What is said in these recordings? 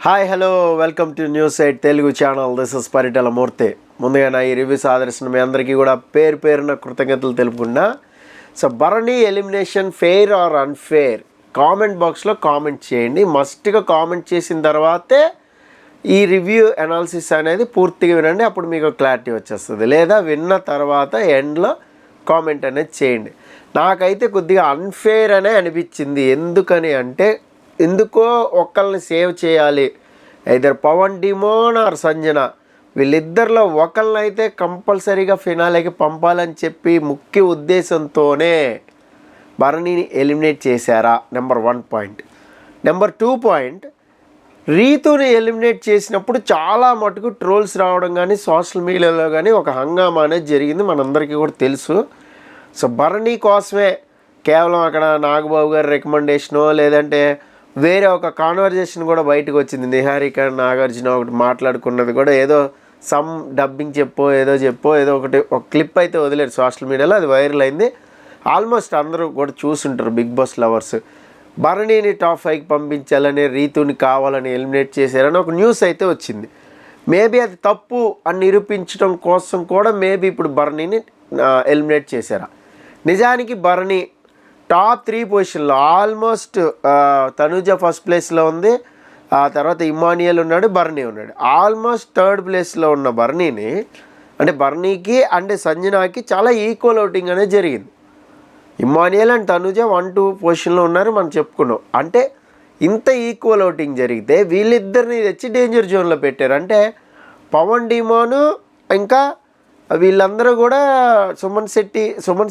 Hi hello welcome to news eight Telugu channel. This is Paritala Murthy. ముందుగా నా ఈ రివ్యూస్ ఆదర్శించిన మీ అందరికీ కూడా పేరున కృతజ్ఞతలు తెలుపుకున్నా. So Bharani elimination fair or unfair comment బాక్స్లో కామెంట్ చేయండి. మస్ట్గా కామెంట్ చేసిన తర్వాతే ఈ రివ్యూ అనాలిసిస్ అనేది పూర్తిగా వినండి, అప్పుడు మీకు క్లారిటీ వచ్చేస్తుంది. లేదా విన్న తర్వాత ఎండ్లో కామెంట్ అనేది చేయండి. నాకైతే కొద్దిగా అన్ఫెయిర్ అనే అనిపించింది. ఎందుకని అంటే ఎందుకో ఒకళ్ళని సేవ్ చేయాలి, either Pavan demon or Sanjana, వీళ్ళిద్దరిలో ఒకళ్ళనైతే కంపల్సరీగా ఫినాలేకి పంపాలని చెప్పి ముఖ్య ఉద్దేశంతోనే భరణిని ఎలిమినేట్ చేశారా? Number 1 point. నెంబర్ 2 పాయింట్, రీతుని ఎలిమినేట్ చేసినప్పుడు చాలా మటుకు ట్రోల్స్ రావడం కానీ సోషల్ మీడియాలో కానీ ఒక హంగామా అనేది జరిగింది, మనందరికీ కూడా తెలుసు. సో భరణి కోసమే కేవలం అక్కడ నాగబాబు గారి రికమెండేషనో లేదంటే వేరే ఒక కాన్వర్జేషన్ కూడా బయటకు వచ్చింది. నిహారిక నాగార్జున ఒకటి మాట్లాడుకున్నది కూడా ఏదో సమ్ డబ్బింగ్ చెప్పో ఏదో ఒకటి ఒక క్లిప్ అయితే వదిలేరు సోషల్ మీడియాలో, అది వైరల్ అయింది. ఆల్మోస్ట్ అందరూ కూడా చూసుంటారు బిగ్ బాస్ లవర్స్. భరణిని టాప్ 5కి పంపించాలని, రీతుని కావాలని ఎలిమినేట్ చేశారని ఒక న్యూస్ అయితే వచ్చింది. మేబీ అది తప్పు అని నిరూపించడం కోసం కూడా మేబీ ఇప్పుడు భరణిని ఎలిమినేట్ చేశారా? నిజానికి భరణి టాప్ 3 పొజిషన్లో ఆల్మోస్ట్ తనుజ ఫస్ట్ ప్లేస్లో ఉంది, ఆ తర్వాత ఇమానియల్ ఉన్నాడు, భరణి ఉన్నాడు. ఆల్మోస్ట్ 3rd ప్లేస్లో ఉన్న భరణిని అంటే భరణికి అంటే సంజనాకి చాలా ఈక్వల్ ఓటింగ్ అనేది జరిగింది. ఇమానియల్ అండ్ తనుజ 1-2 పొజిషన్లో ఉన్నారు మనం చెప్పుకున్నాం. అంటే ఇంత ఈక్వల్ ఓటింగ్ జరిగితే వీళ్ళిద్దరిని తెచ్చి డేంజర్ జోన్లో పెట్టారు. అంటే పవన్ డిమోను ఇంకా వీళ్ళందరూ కూడా సుమన్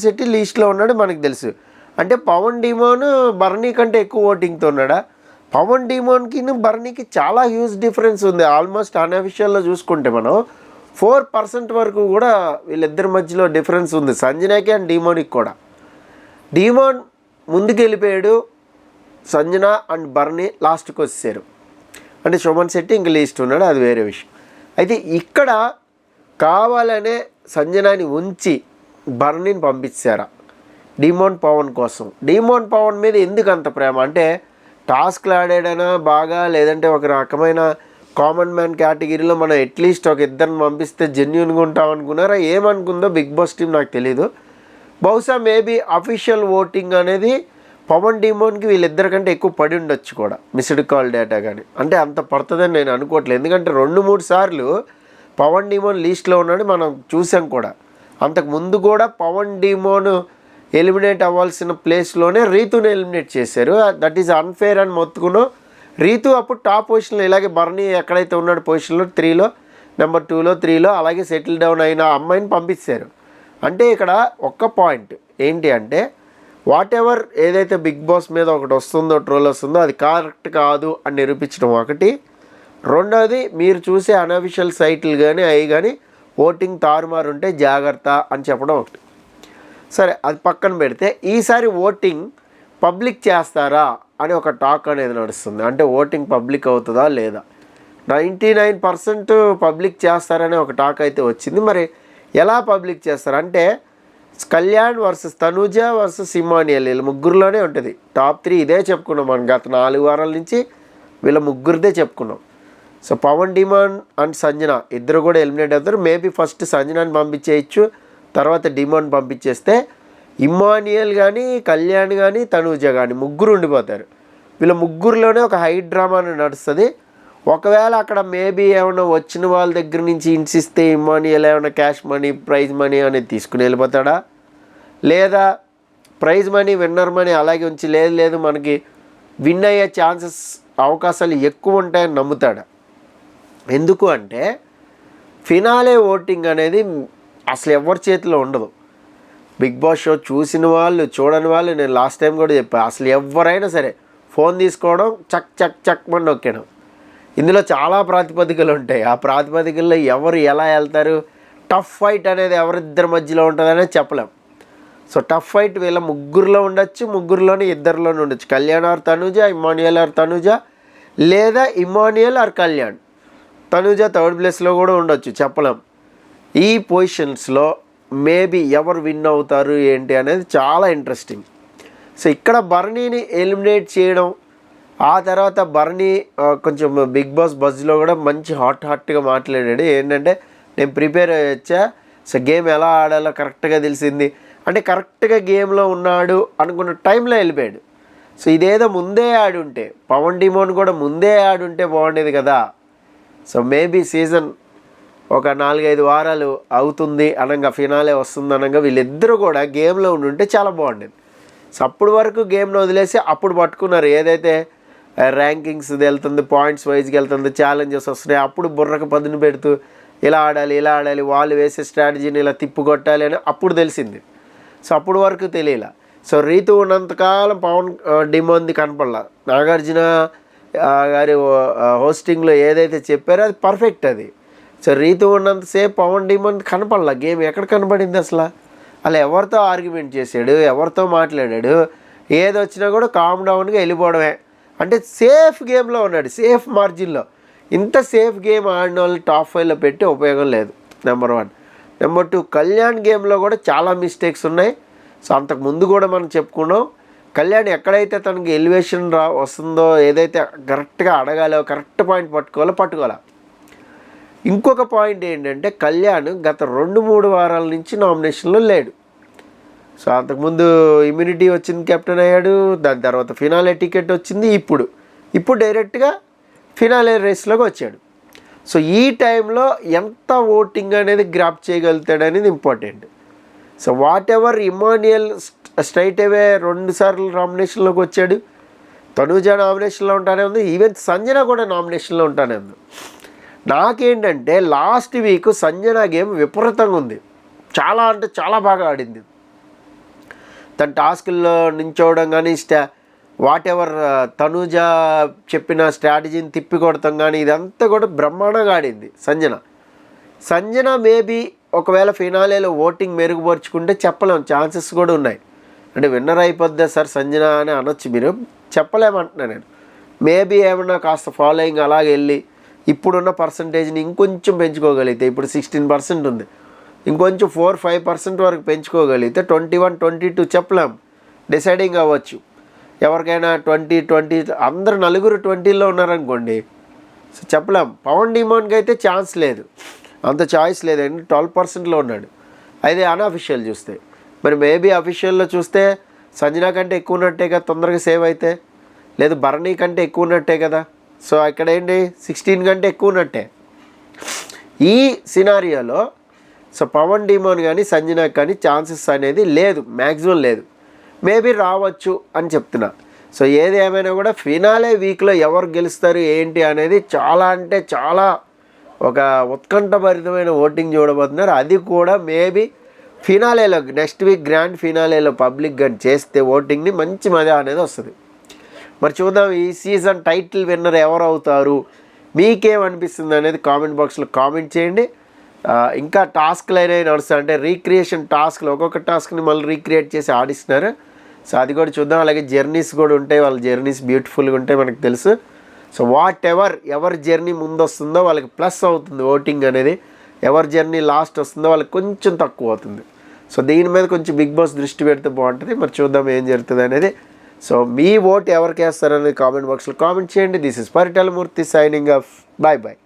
శెట్టి లీస్ట్లో ఉన్నాడు మనకు తెలుసు. అంటే పవన్ డిమోన్ భరణి కంటే ఎక్కువ ఓటింగ్తో ఉన్నాడా? పవన్ డిమోన్కి భరణికి చాలా హ్యూజ్ డిఫరెన్స్ ఉంది. ఆల్మోస్ట్ అన్అఫిషియల్లో చూసుకుంటే మనం 4% వరకు కూడా వీళ్ళిద్దరి మధ్యలో డిఫరెన్స్ ఉంది, సంజనాకి అండ్ డిమోన్కి కూడా. డిమోన్ ముందుకు వెళ్ళిపోయాడు, సంజన అండ్ భరణి లాస్ట్కి వచ్చేసారు. అంటే సుమన్ శెట్టి ఇంక లీస్ట్ ఉన్నాడు, అది వేరే విషయం. అయితే ఇక్కడ కావాలనే సంజనాని ఉంచి భరణిని పంపించారా డిమోన్ పవన్ కోసం? డిమోన్ పవన్ మీద ఎందుకు అంత ప్రేమ? అంటే టాస్క్లు ఆడాడనా బాగా, లేదంటే ఒక రకమైన కామన్ మ్యాన్ కేటగిరీలో మనం అట్లీస్ట్ ఒక ఇద్దరిని పంపిస్తే జెన్యున్గా ఉంటాం అనుకున్నారా? ఏమనుకుందో బిగ్ బాస్ టీం నాకు తెలీదు. బహుశా మేబీ అఫీషియల్ ఓటింగ్ అనేది పవన్ డిమోన్కి వీళ్ళిద్దరికంటే ఎక్కువ పడి ఉండొచ్చు కూడా, మిస్డ్ కాల్ డేటా కానీ. అంటే అంత పడుతుందని నేను అనుకోవట్లేదు, ఎందుకంటే 2-3 సార్లు పవన్ డిమోన్ లీస్ట్లో ఉన్నాడు మనం చూసాం కూడా. అంతకు ముందు కూడా పవన్ డిమోన్ ఎలిమినేట్ అవ్వాల్సిన ప్లేస్లోనే రీతుని ఎలిమినేట్ చేశారు. దట్ ఈజ్ అన్ఫేర్ అని మొత్తుకున్నాం. రీతు అప్పుడు టాప్ పొజిషన్లో, ఇలాగే భరణి ఎక్కడైతే ఉన్నాడు పొజిషన్లో 3లో, నెంబర్ 2లో 3లో అలాగే సెటిల్ డౌన్ అయిన అమ్మాయిని పంపించారు. అంటే ఇక్కడ ఒక్క పాయింట్ ఏంటి అంటే వాట్ ఎవర్ ఏదైతే బిగ్ బాస్ మీద ఒకటి వస్తుందో ట్రోల్ వస్తుందో అది కరెక్ట్ కాదు అని నిరూపించడం ఒకటి. రెండోది మీరు చూసే అన్అఫిషియల్ సైట్లు కానీ అవి కానీ ఓటింగ్ తారుమారు ఉంటే జాగ్రత్త అని చెప్పడం ఒకటి. సరే, అది పక్కన పెడితే ఈసారి ఓటింగ్ పబ్లిక్ చేస్తారా అని ఒక టాక్ అనేది నడుస్తుంది. అంటే ఓటింగ్ పబ్లిక్ అవుతుందా లేదా? 99% పబ్లిక్ చేస్తారనే ఒక టాక్ అయితే వచ్చింది. మరి ఎలా పబ్లిక్ చేస్తారంటే Kalyan versus Tanuja versus Emmanuel, వీళ్ళ ముగ్గురులోనే ఉంటుంది. టాప్ 3 ఇదే చెప్పుకున్నాం మనం గత 4 వారాల నుంచి, వీళ్ళ ముగ్గురిదే చెప్పుకున్నాం. So Pavan demon and Sanjana ఇద్దరు కూడా ఎలిమినేట్ అవుతారు. మేబీ ఫస్ట్ సంజనాని పంపించేయచ్చు, తర్వాత డిమోన్ పంపించేస్తే ఇమానియల్ కానీ కళ్యాణ్ కానీ తనూజ కానీ ముగ్గురు ఉండిపోతారు. వీళ్ళ ముగ్గురులోనే ఒక హై డ్రామా నడుస్తుంది. ఒకవేళ అక్కడ మేబీ ఏమైనా వచ్చిన వాళ్ళ దగ్గర నుంచి హింసిస్తే ఇమానియల్ ఏమైనా క్యాష్ మనీ ప్రైజ్ మనీ అనేది తీసుకుని వెళ్ళిపోతాడా, లేదా ప్రైజ్ మనీ విన్నర్ మనీ అలాగే ఉంచి లేదు మనకి విన్ అయ్యే ఛాన్సెస్ అవకాశాలు ఎక్కువ ఉంటాయని నమ్ముతాడా? ఎందుకు అంటే ఫినాలే ఓటింగ్ అనేది అసలు ఎవరి చేతిలో ఉండదు. బిగ్ బాస్ షో చూసిన వాళ్ళు చూడని వాళ్ళు, నేను లాస్ట్ టైం కూడా చెప్పాను, అసలు ఎవరైనా సరే ఫోన్ తీసుకోవడం చక్ మని నొక్కడం. ఇందులో చాలా ప్రాతిపదికలు ఉంటాయి. ఆ ప్రాతిపదికల్లో ఎవరు ఎలా వెళ్తారు, టఫ్ ఫైట్ అనేది ఎవరిద్దరి మధ్యలో ఉంటుందనేది చెప్పలేం. సో టఫ్ ఫైట్ వీళ్ళ ముగ్గురులో ఉండొచ్చు, ముగ్గురులోనే ఇద్దరిలోనే ఉండొచ్చు. Kalyan or Tanuja, Emmanuel or Tanuja, లేదా Emmanuel are Kalyan. Tanuja 3rd ప్లేస్లో కూడా ఉండొచ్చు, చెప్పలేం. ఈ పొజిషన్స్లో మేబీ ఎవరు విన్ అవుతారు ఏంటి అనేది చాలా ఇంట్రెస్టింగ్. సో ఇక్కడ భరణిని ఎలిమినేట్ చేయడం ఆ తర్వాత భరణి కొంచెం బిగ్ బాస్ బజ్లో కూడా మంచి హాట్గా మాట్లాడాడు. ఏంటంటే నేను ప్రిపేర్ అయ్యొచ్చా, సో గేమ్ ఎలా ఆడాలో కరెక్ట్గా తెలిసింది అంటే కరెక్ట్గా గేమ్లో ఉన్నాడు అనుకున్న టైంలో వెళ్ళిపోయాడు. సో ఇదేదో ముందే ఆడుంటే, పవన్ డిమోన్ కూడా ముందే ఆడుంటే బాగుండేది కదా. సో మేబీ సీజన్ ఒక 4-5 వారాలు అవుతుంది అనగా, ఫినాలే వస్తుంది అనగా వీళ్ళిద్దరూ కూడా గేమ్లో ఉండుంటే చాలా బాగుండేది. సో అప్పుడు వరకు గేమ్ను వదిలేసి అప్పుడు పట్టుకున్నారు. ఏదైతే ర్యాంకింగ్స్ వెళ్తుంది, పాయింట్స్ వైజ్కి వెళ్తుంది, ఛాలెంజెస్ వస్తున్నాయి, అప్పుడు బుర్రకు పదును పెడుతూ ఇలా ఆడాలి, వాళ్ళు వేసే స్ట్రాటజీని ఇలా తిప్పుకొట్టాలి అని అప్పుడు తెలిసింది. సో అప్పుడు వరకు తెలియలా. సో రీతు ఉన్నంతకాలం పవన్ డిమోన్ది కనపడలా. నాగార్జున గారి హోస్టింగ్లో ఏదైతే చెప్పారో అది పర్ఫెక్ట్ అది. సో రీతు ఉన్నంతసేపు పవన్ డిమోన్ కనపడలా. గేమ్ ఎక్కడ కనపడింది అసలు? అలా ఎవరితో ఆర్గ్యుమెంట్ చేశాడు, ఎవరితో మాట్లాడాడు, ఏది వచ్చినా కూడా కామ్ డౌన్గా వెళ్ళిపోవడమే. అంటే సేఫ్ గేమ్లో ఉన్నాడు, సేఫ్ మార్జిన్లో. ఇంత సేఫ్ గేమ్ ఆడిన వాళ్ళు టాప్ 5లో పెట్టి ఉపయోగం లేదు, నెంబర్ 1. నెంబర్ 2, కళ్యాణ్ గేమ్లో కూడా చాలా మిస్టేక్స్ ఉన్నాయి. సో అంతకుముందు కూడా మనం చెప్పుకున్నాం, కళ్యాణ్ ఎక్కడైతే తనకి ఎలివేషన్ వస్తుందో, ఏదైతే కరెక్ట్గా అడగాలో, కరెక్ట్ పాయింట్ పట్టుకోవాలా. ఇంకొక పాయింట్ ఏంటంటే కళ్యాణ్ గత 2-3 వారాల నుంచి నామినేషన్లో లేడు. సో అంతకుముందు ఇమ్యూనిటీ వచ్చింది, కెప్టెన్ అయ్యాడు, దాని తర్వాత ఫినాలే టికెట్ వచ్చింది, ఇప్పుడు డైరెక్ట్గా ఫినాలే రేస్లోకి వచ్చాడు. సో ఈ టైంలో ఎంత ఓటింగ్ అనేది గ్రాప్ చేయగలుగుతాడు అనేది important. So whatever Emmanuel straight away 2 సార్లు నామినేషన్లోకి వచ్చాడు, తనూజ నామినేషన్లో ఉంటానే ఉంది, ఈవెన్ సంజన కూడా నామినేషన్లో ఉంటానే ఉంది. నాకేంటంటే లాస్ట్ వీక్ సంజన గేమ్ విపరీతంగా ఉంది, చాలా అంటే చాలా బాగా ఆడింది. తన టాస్కుల్లో నించోవడం కానీ, వాట్ ఎవర్ తనూజ చెప్పిన స్ట్రాటజీని తిప్పికొడతాం కానీ, ఇదంతా కూడా బ్రహ్మాండంగా ఆడింది సంజన. మేబీ ఒకవేళ ఫినాలేలో ఓటింగ్ మెరుగుపరుచుకుంటే చెప్పలేము, ఛాన్సెస్ కూడా ఉన్నాయి. అంటే విన్నర్ అయిపోద్దా సార్ సంజన అని అనొచ్చు, మీరు చెప్పలేమంటున్నా నేను. మేబీ ఏమన్నా కాస్త ఫాలోయింగ్ అలాగే వెళ్ళి ఇప్పుడున్న పర్సంటేజ్ని ఇంకొంచెం పెంచుకోగలిగితే, ఇప్పుడు 16% ఉంది, ఇంకొంచెం 4-5% వరకు పెంచుకోగలిగితే 21-22 చెప్పలేం, డిసైడింగ్ అవ్వచ్చు. ఎవరికైనా 20 అందరు నలుగురు 20లో ఉన్నారనుకోండి, సో చెప్పలేం. పవన్ డిమోన్కి అయితే ఛాన్స్ లేదు, అంత చాయిస్ లేదండి, 12%లో ఉన్నాడు. అయితే అన్అఫిషియల్ చూస్తే, మరి మేబీ అఫీషియల్లో చూస్తే సంజన కంటే ఎక్కువ ఉన్నట్టే కదా, తొందరగా సేవ్ అయితే. లేదు భరణి కంటే ఎక్కువ ఉన్నట్టే కదా. సో ఇక్కడ ఏంటి 16 కంటే ఎక్కువ ఉన్నట్టే. ఈ సినారియోలో సో పవన్ డిమోన్ కానీ సంజన కానీ ఛాన్సెస్ అనేది లేదు, మ్యాక్సిమం లేదు. మేబీ రావచ్చు అని చెప్తున్నా. సో ఏది ఏమైనా కూడా ఫినాలే వీక్లో ఎవరు గెలుస్తారు ఏంటి అనేది చాలా అంటే చాలా ఒక ఉత్కంఠభరితమైన ఓటింగ్ చూడబోతున్నారు. అది కూడా మేబీ ఫినాలేలో నెక్స్ట్ వీక్ గ్రాండ్ ఫినాలేలో పబ్లిక్ గన్ చేస్తే ఓటింగ్ని మంచి మజా అనేది వస్తుంది. మరి చూద్దాం ఈ సీజన్ టైటిల్ విన్నర్ ఎవరు అవుతారు, మీకేమనిపిస్తుంది అనేది కామెంట్ బాక్స్లో కామెంట్ చేయండి. ఇంకా టాస్క్లు అనేవి నడుస్తాయి, అంటే రీక్రియేషన్ టాస్క్లు, ఒక్కొక్క టాస్క్ని మళ్ళీ రీక్రియేట్ చేసి ఆడిస్తున్నారు. సో అది కూడా చూద్దాం. అలాగే జర్నీస్ కూడా ఉంటాయి, వాళ్ళ జర్నీస్ బ్యూటిఫుల్గా ఉంటాయి మనకు తెలుసు. సో వాట్ ఎవరి జర్నీ ముందు వస్తుందో వాళ్ళకి ప్లస్ అవుతుంది ఓటింగ్ అనేది, ఎవరి జర్నీ లాస్ట్ వస్తుందో వాళ్ళకి కొంచెం తక్కువ అవుతుంది. సో దీని మీద కొంచెం బిగ్ బాస్ దృష్టి పెడితే బాగుంటుంది. మరి చూద్దాం ఏం జరుగుతుంది అనేది. సో మీ ఓట్ ఎవరికి వేస్తారనేది కామెంట్ బాక్స్లో కామెంట్ చేయండి. This is Paritala Murthy signing off. Bye.